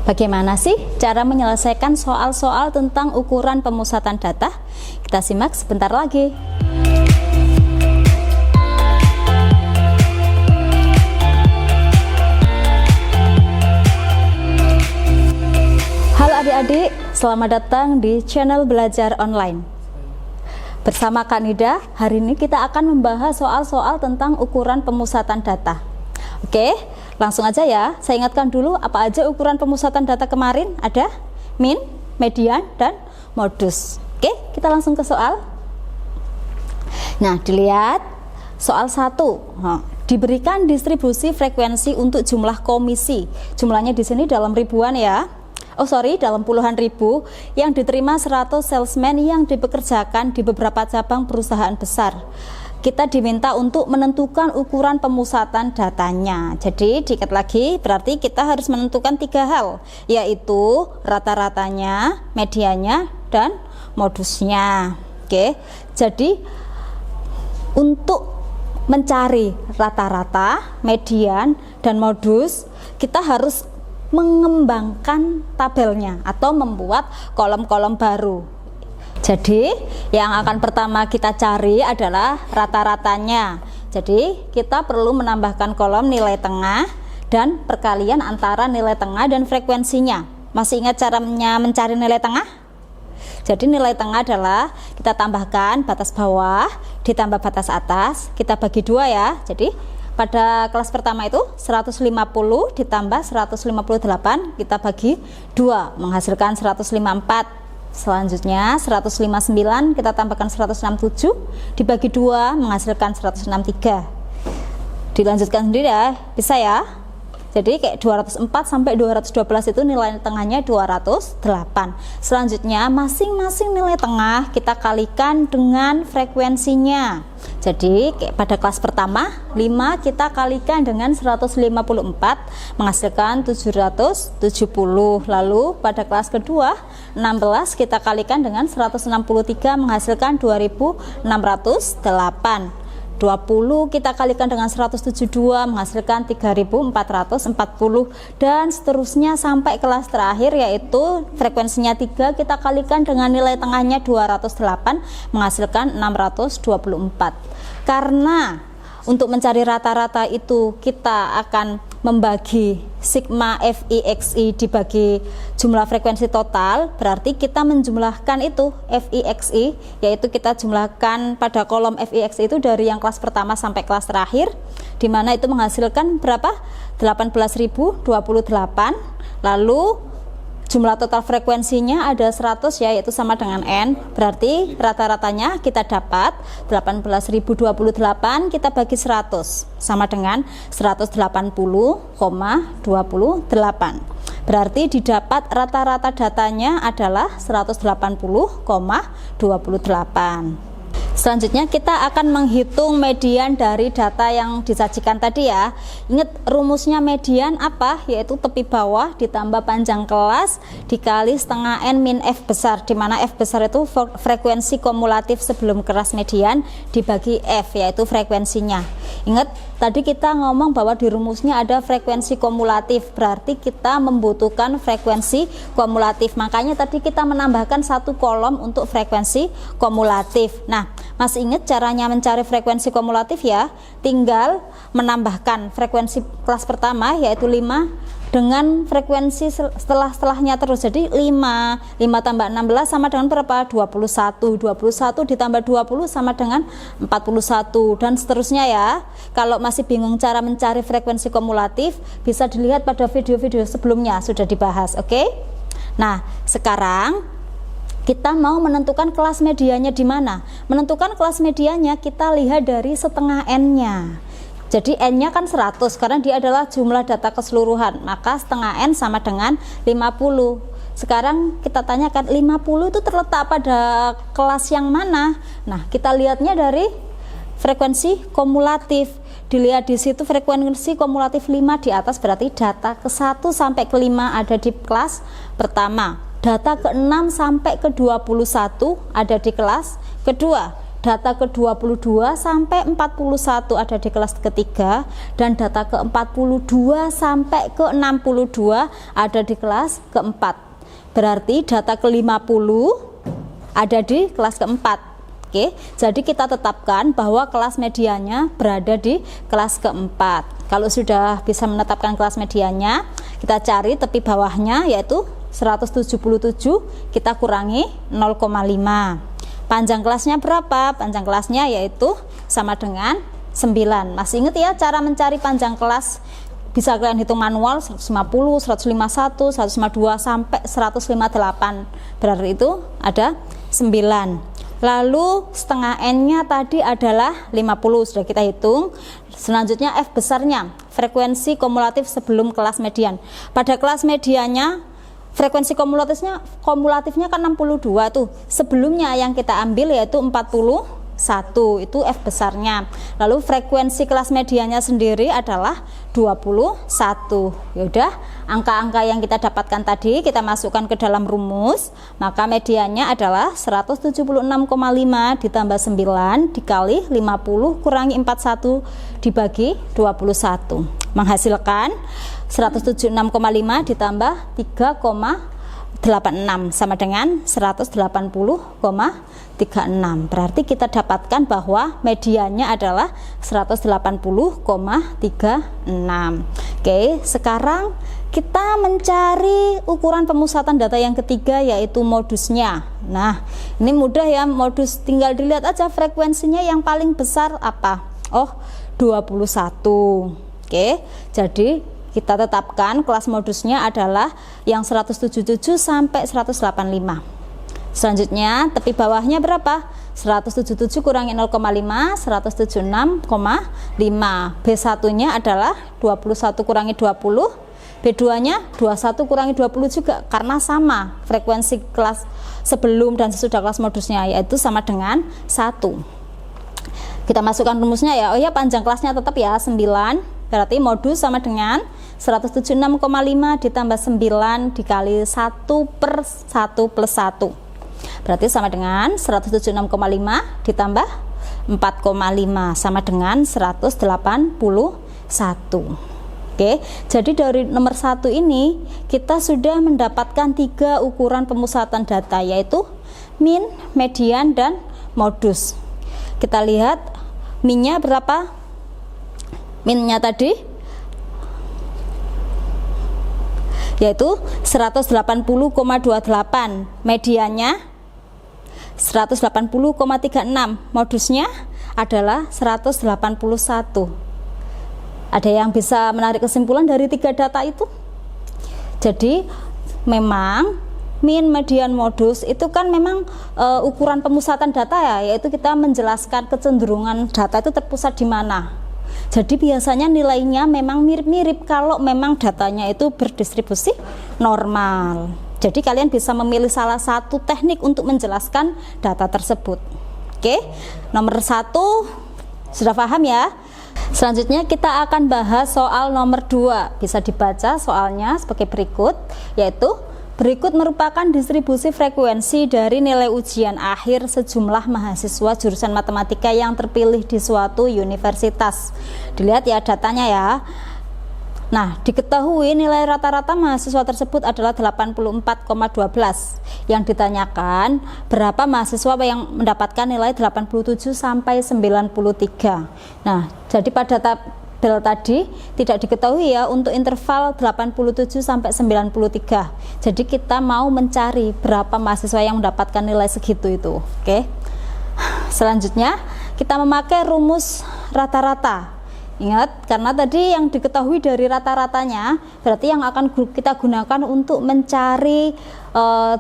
Bagaimana sih cara menyelesaikan soal-soal tentang ukuran pemusatan data? Kita simak sebentar lagi. Halo adik-adik, selamat datang di channel Belajar Online. Bersama Kak Nida, hari ini kita akan membahas soal-soal tentang ukuran pemusatan data. Oke, langsung aja ya. Saya ingatkan dulu apa aja ukuran pemusatan data kemarin. Ada min, median, dan modus. Oke, kita langsung ke soal. Nah, dilihat soal 1. Diberikan distribusi frekuensi untuk jumlah komisi. Jumlahnya di sini dalam ribuan ya. Dalam puluhan ribu yang diterima 100 salesman yang dipekerjakan di beberapa cabang perusahaan besar. Kita diminta untuk menentukan ukuran pemusatan datanya. Jadi diikat lagi, berarti kita harus menentukan 3 hal, yaitu rata-ratanya, medianya, dan modusnya. Oke, jadi untuk mencari rata-rata, median, dan modus, kita harus mengembangkan tabelnya atau membuat kolom-kolom baru. Jadi yang akan pertama kita cari adalah rata-ratanya. Jadi kita perlu menambahkan kolom nilai tengah dan perkalian antara nilai tengah dan frekuensinya. Masih ingat caranya mencari nilai tengah? Jadi nilai tengah adalah kita tambahkan batas bawah ditambah batas atas, kita bagi 2 ya. Jadi pada kelas pertama itu 150 ditambah 158 kita bagi 2 menghasilkan 154. Selanjutnya 159 kita tambahkan 167 dibagi 2 menghasilkan 163. Dilanjutkan sendiri ya, bisa ya. Jadi kayak 204 sampai 212 itu nilai tengahnya 208. Selanjutnya masing-masing nilai tengah kita kalikan dengan frekuensinya. Jadi kayak pada kelas pertama 5 kita kalikan dengan 154 menghasilkan 770. Lalu pada kelas kedua 16 kita kalikan dengan 163 menghasilkan 2608. 20 kita kalikan dengan 172 menghasilkan 3440, dan seterusnya sampai kelas terakhir yaitu frekuensinya 3 kita kalikan dengan nilai tengahnya 208 menghasilkan 624. Karena untuk mencari rata-rata itu kita akan membagi sigma FIXI dibagi jumlah frekuensi total, berarti kita menjumlahkan itu FIXI, yaitu kita jumlahkan pada kolom FIXI itu dari yang kelas pertama sampai kelas terakhir, di mana itu menghasilkan berapa? 18.028. Lalu jumlah total frekuensinya ada 100 ya, yaitu sama dengan N. Berarti rata-ratanya kita dapat 18.028 kita bagi 100 sama dengan 180,28. Berarti didapat rata-rata datanya adalah 180,28. Selanjutnya kita akan menghitung median dari data yang disajikan tadi ya. Ingat rumusnya median apa? Yaitu tepi bawah ditambah panjang kelas dikali setengah N min F besar, di mana F besar itu frekuensi kumulatif sebelum kelas median dibagi F, yaitu frekuensinya. Ingat tadi kita ngomong bahwa di rumusnya ada frekuensi kumulatif, berarti kita membutuhkan frekuensi kumulatif. Makanya tadi kita menambahkan 1 kolom untuk frekuensi kumulatif. Nah, masih ingat caranya mencari frekuensi kumulatif ya? Tinggal menambahkan frekuensi kelas pertama yaitu 5 dengan frekuensi setelahnya terus. Jadi 5 tambah 16 sama dengan berapa? 21 ditambah 20 sama dengan 41, dan seterusnya ya. Kalau masih bingung cara mencari frekuensi kumulatif, bisa dilihat pada video-video sebelumnya, sudah dibahas. Oke? Nah, sekarang kita mau menentukan kelas medianya di mana? Menentukan kelas medianya kita lihat dari setengah N-nya. Jadi N-nya kan 100 karena dia adalah jumlah data keseluruhan, maka setengah N sama dengan 50. Sekarang kita tanyakan 50 itu terletak pada kelas yang mana? Nah, kita lihatnya dari frekuensi kumulatif. Dilihat di situ frekuensi kumulatif 5 di atas, berarti data ke 1 sampai ke 5 ada di kelas pertama. Data ke-6 sampai ke 21 ada di kelas kedua. data ke-22 sampai 41 ada di kelas ketiga, dan data ke-42 sampai ke-62 ada di kelas keempat. Berarti data ke-50 ada di kelas keempat. Oke, jadi kita tetapkan bahwa kelas medianya berada di kelas keempat. Kalau sudah bisa menetapkan kelas medianya, kita cari tepi bawahnya, yaitu 177 kita kurangi 0,5. Panjang kelasnya berapa? Panjang kelasnya yaitu sama dengan 9. Masih ingat ya cara mencari panjang kelas? Bisa kalian hitung manual, 150, 151, 152 sampai 158. Berarti itu ada 9. Lalu setengah N-nya tadi adalah 50, sudah kita hitung. Selanjutnya F besarnya, frekuensi kumulatif sebelum kelas median. Pada kelas mediannya, frekuensi kumulatifnya kan 62 tuh. Sebelumnya yang kita ambil yaitu 41, itu F besarnya. Lalu frekuensi kelas mediannya sendiri adalah 21. Yaudah, angka-angka yang kita dapatkan tadi kita masukkan ke dalam rumus, maka mediannya adalah 176,5 ditambah 9 dikali 50 kurangi 41 dibagi 21, menghasilkan 176,5 ditambah 3,86 sama dengan 180,36. Berarti kita dapatkan bahwa mediannya adalah 180,36. Oke, sekarang kita mencari ukuran pemusatan data yang ketiga, yaitu modusnya. Nah, ini mudah ya, modus tinggal dilihat aja frekuensinya yang paling besar apa. Oh, 21. Oke, jadi kita tetapkan kelas modusnya adalah yang 177 sampai 185. Selanjutnya tepi bawahnya berapa? 177 kurangi 0,5, 176,5. B1-nya adalah 21 kurangi 20. B2-nya 21 kurangi 20 juga, karena sama frekuensi kelas sebelum dan sesudah kelas modusnya, yaitu sama dengan 1. Kita masukkan rumusnya ya. Oh ya, panjang kelasnya tetap ya 9. Berarti modus sama dengan 176,5 ditambah 9 dikali 1 per 1 plus 1. Berarti sama dengan 176,5 ditambah 4,5 sama dengan 181. Oke, jadi dari nomor 1 ini kita sudah mendapatkan 3 ukuran pemusatan data, yaitu min, median, dan modus. Kita lihat minnya berapa? Minnya tadi yaitu 180,28, mediannya 180,36, modusnya adalah 181. Ada yang bisa menarik kesimpulan dari 3 data itu? Jadi memang min, median, modus itu kan memang ukuran pemusatan data ya, yaitu kita menjelaskan kecenderungan data itu terpusat di mana. Jadi biasanya nilainya memang mirip-mirip kalau memang datanya itu berdistribusi normal. Jadi kalian bisa memilih salah satu teknik untuk menjelaskan data tersebut. Oke, nomor 1 sudah paham ya? Selanjutnya kita akan bahas soal nomor 2. Bisa dibaca soalnya sebagai berikut, yaitu berikut merupakan distribusi frekuensi dari nilai ujian akhir sejumlah mahasiswa jurusan matematika yang terpilih di suatu universitas. Dilihat ya datanya ya. Nah, diketahui nilai rata-rata mahasiswa tersebut adalah 84,12. Yang ditanyakan berapa mahasiswa yang mendapatkan nilai 87 sampai 93. Nah, jadi pada tabel tadi tidak diketahui ya untuk interval 87 sampai 93. Jadi kita mau mencari berapa mahasiswa yang mendapatkan nilai segitu itu. Oke. Selanjutnya kita memakai rumus rata-rata. Ingat, karena tadi yang diketahui dari rata-ratanya berarti yang akan kita gunakan untuk mencari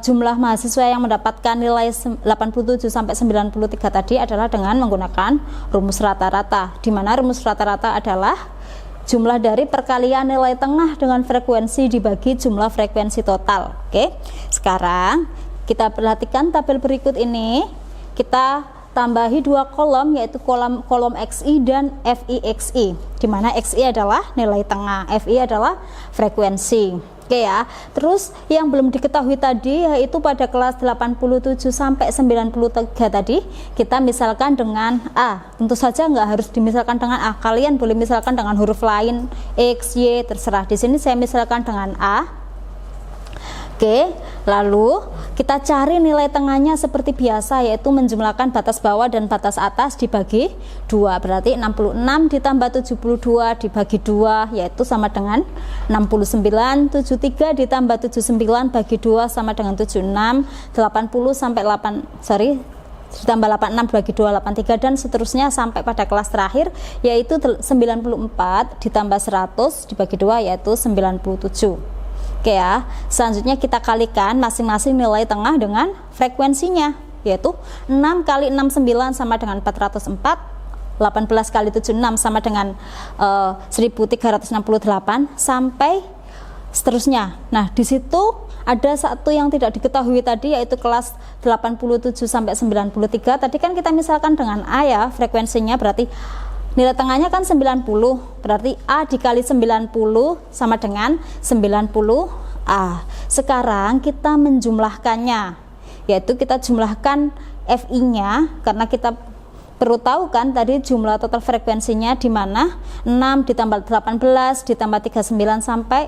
jumlah mahasiswa yang mendapatkan nilai 87 sampai 93 tadi adalah dengan menggunakan rumus rata-rata, di mana rumus rata-rata adalah jumlah dari perkalian nilai tengah dengan frekuensi dibagi jumlah frekuensi total. Oke, sekarang kita perhatikan tabel berikut ini. Kita tambahi 2 kolom, yaitu kolom XI dan FIXI, di mana XI adalah nilai tengah, FI adalah frekuensi. Oke ya. Terus yang belum diketahui tadi yaitu pada kelas 87 sampai 93 tadi kita misalkan dengan A. Tentu saja nggak harus dimisalkan dengan A. Kalian boleh misalkan dengan huruf lain, X, Y, terserah. Di sini saya misalkan dengan A. Oke, lalu kita cari nilai tengahnya seperti biasa, yaitu menjumlahkan batas bawah dan batas atas dibagi 2. Berarti 66 ditambah 72 dibagi 2 yaitu sama dengan 69. 73 ditambah 79 bagi 2 sama dengan 76. 80 sampai ditambah 86 bagi 2 83 dan seterusnya sampai pada kelas terakhir yaitu 94 ditambah 100 dibagi 2 yaitu 97. Oke ya, selanjutnya kita kalikan masing-masing nilai tengah dengan frekuensinya, yaitu 6 kali 69 sama dengan 404, 18 kali 76 sama dengan 1368 sampai seterusnya. Nah, di situ ada satu yang tidak diketahui tadi yaitu kelas 87 sampai 93. Tadi kan kita misalkan dengan A ya, frekuensinya berarti nilai tengahnya kan 90, berarti A dikali 90 sama dengan 90A. Sekarang kita menjumlahkannya, yaitu kita jumlahkan FI-nya, karena kita perlu tahu kan tadi jumlah total frekuensinya di mana 6 ditambah 18 ditambah 39 sampai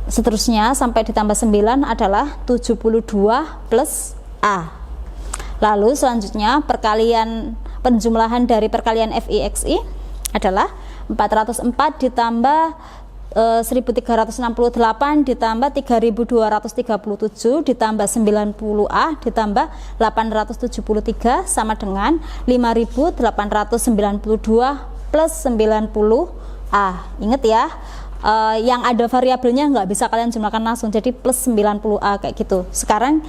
seterusnya sampai ditambah 9 adalah 72 plus A. Lalu selanjutnya penjumlahan dari perkalian FI/XI adalah 404 ditambah 1368 ditambah 3237 ditambah 90A ditambah 873 sama dengan 5892 plus 90A. Ingat ya, yang ada variabelnya nggak bisa kalian jumlahkan langsung, jadi plus 90A kayak gitu. Sekarang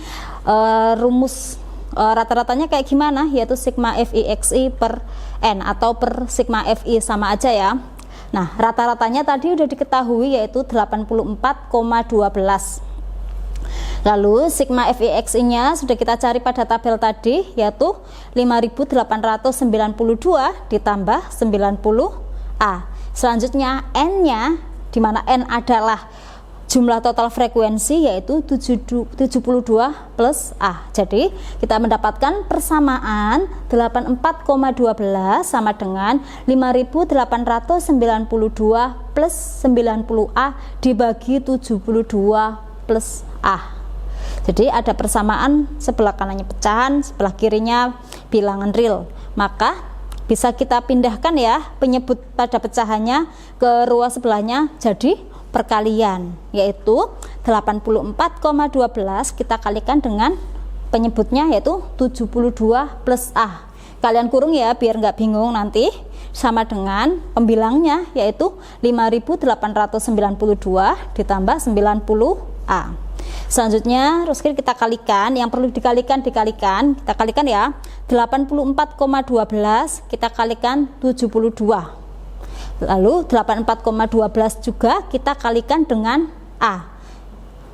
rumus rata-ratanya kayak gimana, yaitu sigma FI/XI per N atau per sigma FI sama aja ya. Nah, rata-ratanya tadi udah diketahui yaitu 84,12. Lalu sigma FI/XI nya sudah kita cari pada tabel tadi yaitu 5892 ditambah 90A. Selanjutnya N nya, di mana N adalah jumlah total frekuensi yaitu 72 plus A. Jadi kita mendapatkan persamaan 84,12 sama dengan 5892 plus 90A dibagi 72 plus A. Jadi ada persamaan, sebelah kanannya pecahan, sebelah kirinya bilangan real. Maka bisa kita pindahkan ya penyebut pada pecahannya ke ruas sebelahnya jadi perkalian, yaitu 84,12 kita kalikan dengan penyebutnya yaitu 72 plus A. Kalian kurung ya biar nggak bingung nanti, sama dengan pembilangnya yaitu 5892 ditambah 90A. Selanjutnya ruskir kita kalikan, yang perlu dikalikan kita kalikan ya. 84,12 kita kalikan 72. Lalu 84,12 juga kita kalikan dengan A.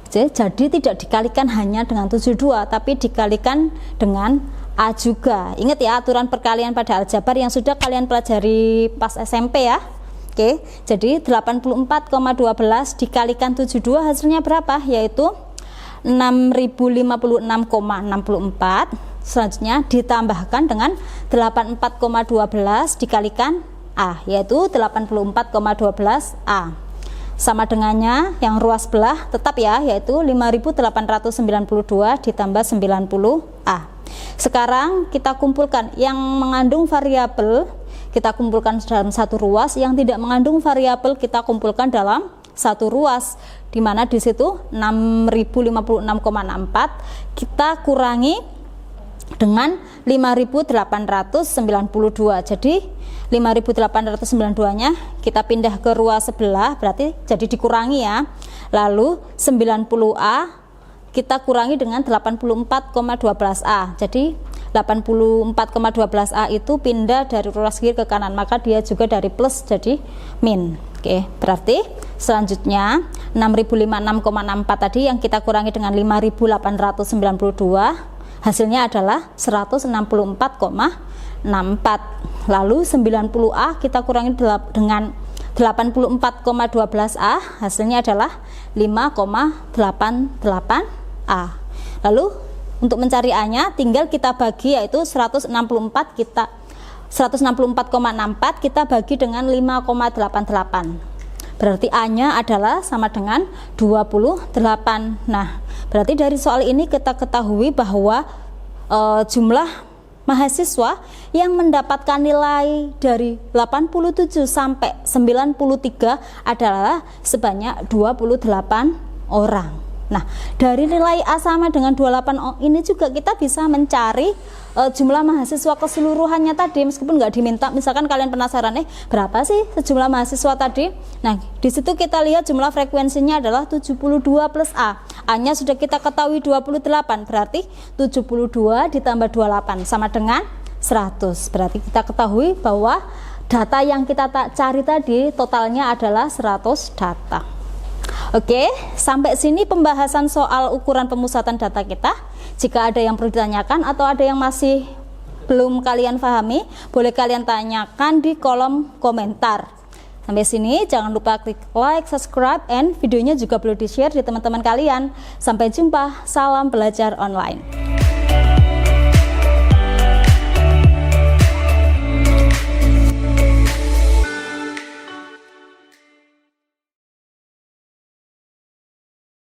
Jadi tidak dikalikan hanya dengan 72 tapi dikalikan dengan A juga. Ingat ya aturan perkalian pada aljabar yang sudah kalian pelajari pas SMP ya. Oke, jadi 84,12 dikalikan 72 hasilnya berapa? Yaitu 6056,64. Selanjutnya ditambahkan dengan 84,12 dikalikan A, yaitu 84,12A. Sama dengannya yang ruas belah tetap ya, yaitu 5892 ditambah 90A. Sekarang kita kumpulkan yang mengandung variabel, kita kumpulkan dalam satu ruas, yang tidak mengandung variabel kita kumpulkan dalam satu ruas, di mana di situ 6056,64 kita kurangi dengan 5892. Jadi 5892 nya kita pindah ke ruas sebelah, berarti jadi dikurangi ya. Lalu 90A kita kurangi dengan 84,12A. Jadi 84,12A itu pindah dari ruas kiri ke kanan, maka dia juga dari plus jadi min. Oke, berarti selanjutnya 6056,64 tadi yang kita kurangi dengan 5892 hasilnya adalah 164,64. Lalu 90A kita kurangi dengan 84,12A hasilnya adalah 5,88A. Lalu untuk mencari A-nya tinggal kita bagi, yaitu 164 kita 164,64 kita bagi dengan 5,88. Berarti A-nya adalah sama dengan 28. Nah, berarti dari soal ini kita ketahui bahwa jumlah mahasiswa yang mendapatkan nilai dari 87 sampai 93 adalah sebanyak 28 orang. Nah, dari nilai A sama dengan 28 ini juga kita bisa mencari jumlah mahasiswa keseluruhannya tadi, meskipun nggak diminta. Misalkan kalian penasaran, berapa sih sejumlah mahasiswa tadi? Nah, di situ kita lihat jumlah frekuensinya adalah 72 plus A. A-nya sudah kita ketahui 28, berarti 72 ditambah 28 sama dengan 100. Berarti kita ketahui bahwa data yang kita cari tadi totalnya adalah 100 data. Oke, sampai sini pembahasan soal ukuran pemusatan data kita. Jika ada yang perlu ditanyakan atau ada yang masih belum kalian pahami, boleh kalian tanyakan di kolom komentar. Sampai sini jangan lupa klik like, subscribe, and videonya juga perlu di-share di teman-teman kalian. Sampai jumpa, salam belajar online.